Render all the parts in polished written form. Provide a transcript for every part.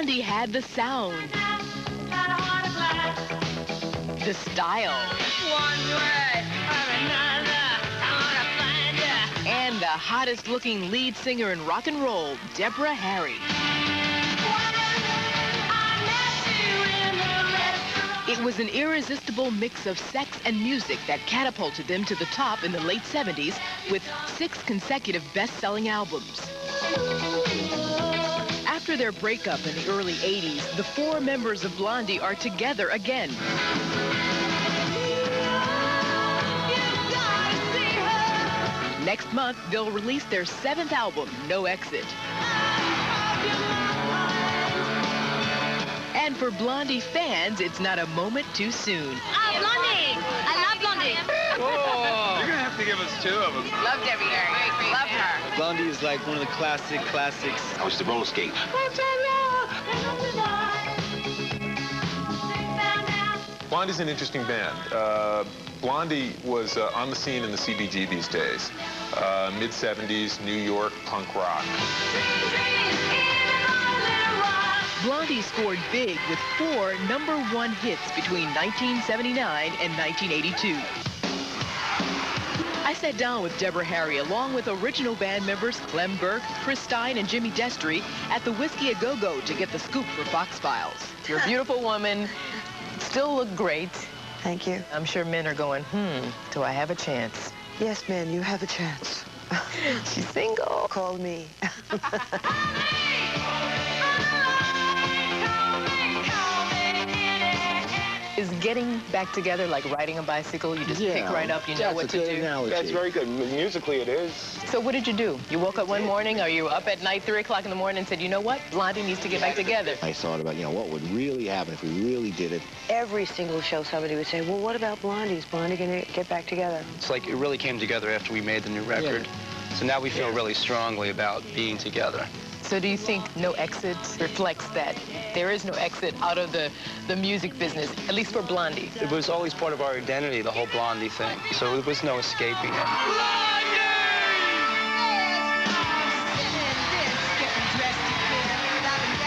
Blondie had the sound, the style, and the hottest-looking lead singer in rock and roll, Deborah Harry. It was an irresistible mix of sex and music that catapulted them to the top in the late 70s with 6 consecutive best-selling albums. After their breakup in the early 80s, the 4 members of Blondie are together again. Next month, they'll release their 7th album, No Exit. And for Blondie fans, it's not a moment too soon. Oh, Blondie! I love Blondie. Oh, you're gonna have to give us 2 of them. Love Debbie Harry. Love her. Blondie is like one of the classics. I used to roller skate. Blondie's an interesting band. Blondie was on the scene in the CBGB's days. Mid-70s, New York punk rock. Blondie scored big with 4 #1 hits between 1979 and 1982. I sat down with Deborah Harry along with original band members Clem Burke, Chris Stein, and Jimmy Destry at the Whiskey A Go-Go to get the scoop for Fox Files. You're a beautiful woman, still look great. Thank you. I'm sure men are going, do I have a chance? Yes, man, you have a chance. She's single. Call me. Is getting back together like riding a bicycle? You just pick right up, you know what to do? That's very good. Musically, it is. So what did you do? You woke up one morning, or you were up at night, 3 o'clock in the morning, and said, you know what? Blondie needs to get back together. I thought about, what would really happen if we really did it. Every single show, somebody would say, well, what about Blondie? Is Blondie going to get back together? It's like it really came together after we made the new record. So now we feel really strongly about being together. So do you think No Exit reflects that there is no exit out of the music business, at least for Blondie? It was always part of our identity, the whole Blondie thing. So there was no escaping it.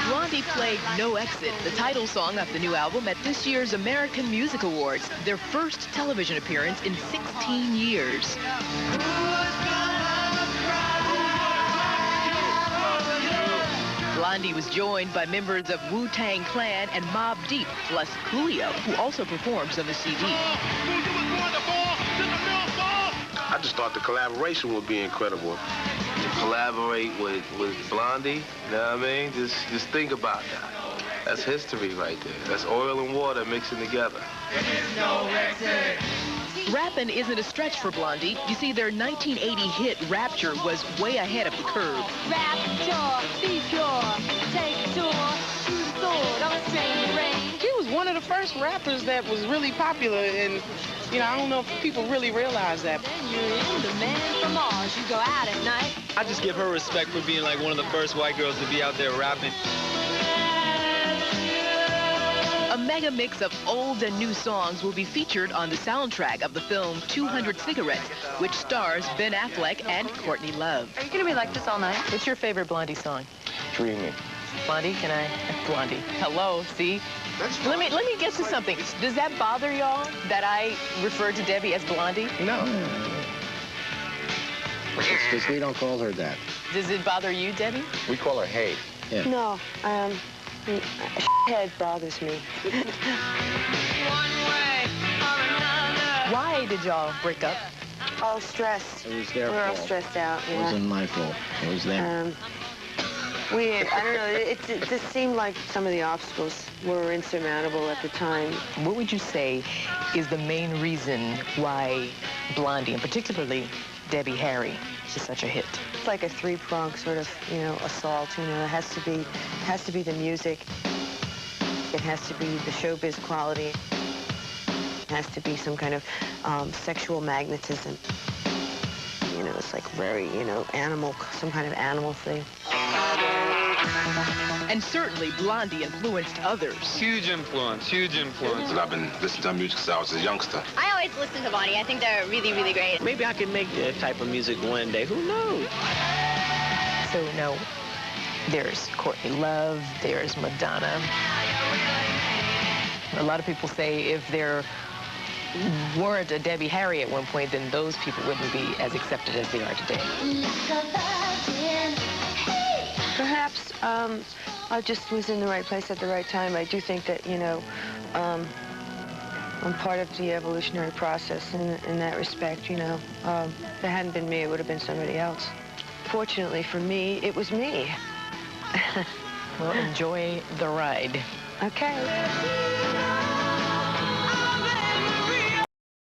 Blondie played No Exit, the title song of the new album, at this year's American Music Awards, their first television appearance in 16 years. Blondie was joined by members of Wu-Tang Clan and Mobb Deep, plus Coolio, who also performs on the CD. I just thought the collaboration would be incredible. To collaborate with Blondie, you know what I mean? Just think about that. That's history right there. That's oil and water mixing together. No exit. Rapping isn't a stretch for Blondie. You see, their 1980 hit, Rapture, was way ahead of the curve. Rapture, be pure, take a tour, shoot a sword on a strange range. He was one of the first rappers that was really popular, and, I don't know if people really realize that. Then you're in the man from Mars. You go out at night. I just give her respect for being like one of the first white girls to be out there rapping. A mega mix of old and new songs will be featured on the soundtrack of the film 200 Cigarettes, which stars Ben Affleck and Courtney Love. Are you going to be like this all night? What's your favorite Blondie song? Dreaming. Blondie, can I? Blondie. Hello, see? Let me get to something. Does that bother y'all that I refer to Debbie as Blondie? No. Because we don't call her that. Does it bother you, Debbie? We call her Hey. Yeah. No, head bothers me. Why did y'all break up? All stressed. It was their We're all fault. stressed out. It wasn't my fault. It was them. I don't know, it just seemed like some of the obstacles were insurmountable at the time. What would you say is the main reason why Blondie, and particularly Debbie Harry, is such a hit? It's like a three-pronged sort of, assault. It has to be the music. It has to be the showbiz quality. It has to be some kind of sexual magnetism. It's like very, animal, some kind of animal thing. And certainly Blondie influenced others. Huge influence, huge influence. And I've been listening to her music since I was a youngster. I always listen to Blondie. I think they're really, really great. Maybe I can make that type of music one day. Who knows? So now, There's Courtney Love, there's Madonna. A lot of people say if there weren't a Debbie Harry at one point, then those people wouldn't be as accepted as they are today. Perhaps I just was in the right place at the right time. I do think that, you know, I'm part of the evolutionary process in that respect, you know. If it hadn't been me, it would have been somebody else. Fortunately for me, it was me. Well, enjoy the ride. Okay.